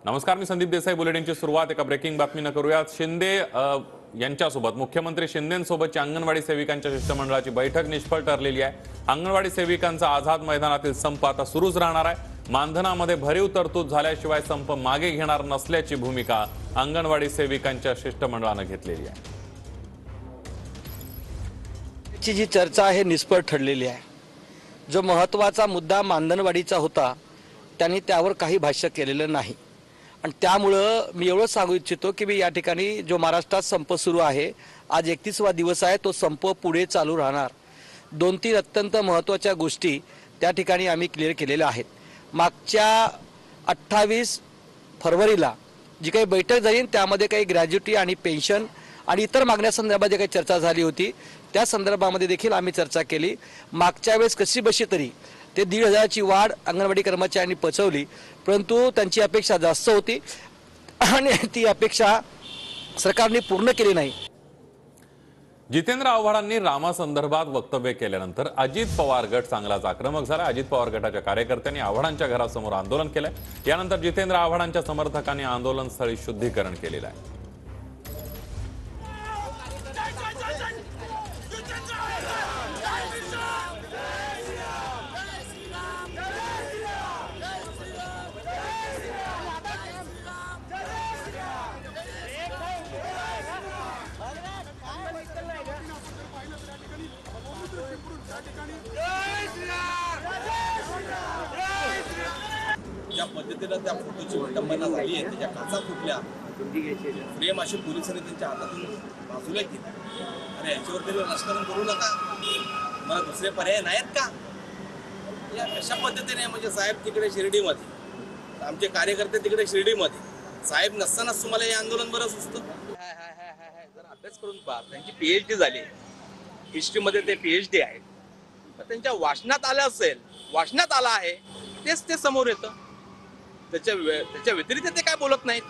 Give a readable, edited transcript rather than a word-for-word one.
नमस्कार, मी संदीप देसाई. बुलेटिनची सुरुवात एका ब्रेकिंग बातमीने करूयात. शिंदे यांच्यासोबत मुख्यमंत्री शिंदेंसोबतची अंगणवाडी सेविकांच्या शिष्टमंडळाची बैठक निष्फळ ठरलेली आहे. अंगणवाडी सेविकांचा आझाद मैदानातील संप आता सुरूच राहणार आहे. मानधनामध्ये भरीव तरतूद झाल्याशिवाय संप मागे घेणार नसल्याची भूमिका अंगणवाडी सेविकांच्या शिष्टमंडळाने घेतलेली आहे. जी चर्चा आहे निष्फळ ठरलेली आहे. जो महत्त्वाचा मुद्दा मानधनवाढीचा होता त्यांनी त्यावर काही भाष्य केलेलं नाही आणि त्यामुळं मी एवढं सांगू इच्छितो की मी या ठिकाणी जो महाराष्ट्रात संप सुरू आहे, आज 31वा दिवस आहे, तो संप पुढे चालू राहणार. 2-3 अत्यंत महत्त्वाच्या गोष्टी त्या ठिकाणी आम्ही क्लिअर केलेल्या आहेत. मागच्या 28 फरवरीला जी काही बैठक झाली त्यामध्ये काही ग्रॅज्युटी आणि पेन्शन आणि इतर मागण्यासंदर्भात जी काही चर्चा झाली होती त्या संदर्भामध्ये देखील आम्ही चर्चा केली. मागच्या वेळेस कशी बशी तरी ते 1,500ची वाढ अंगणवाडी कर्मचाऱ्यांनी पचवली, परंतु त्यांची अपेक्षा जास्त होती आणि ती अपेक्षा सरकारने पूर्ण केली नाही. जितेंद्र आव्हाडांनी रामासंदर्भात वक्तव्य केल्यानंतर अजित पवार गट चांगलाच आक्रमक झाला. अजित पवार गटाच्या कार्यकर्त्यांनी आव्हाडांच्या घरासमोर आंदोलन केलंय. यानंतर जितेंद्र आव्हाडांच्या समर्थकांनी आंदोलनस्थळी शुद्धीकरण केलेलं आहे. ज्या पद्धतीने त्या फोटोची विटंबना झाली आहे, त्याच्या काचा फुटल्या, फ्रेम अशी पोलिसांनी त्यांच्या हातातून बाजूला केली. अरे याच्यावर तरी राजकारण करू नका, मला दुसरे पर्याय नाहीत का? या अशा पद्धतीने म्हणजे साहेब तिकडे शिर्डीमध्ये, आमचे कार्यकर्ते तिकडे शिर्डीमध्ये, साहेब नसतानाच तुम्हाला हे आंदोलन बरं सुचतं? जर अभ्यास करून पहा, त्यांची PhD झाली हिस्ट्रीमध्ये, ते PhD आहेत, त्यांच्या वाचनात आलं असेल, वाचनात आलं आहे तेच ते समोर येतं. त्याच्या व्यतिरिक्त ते काय बोलत नाहीत.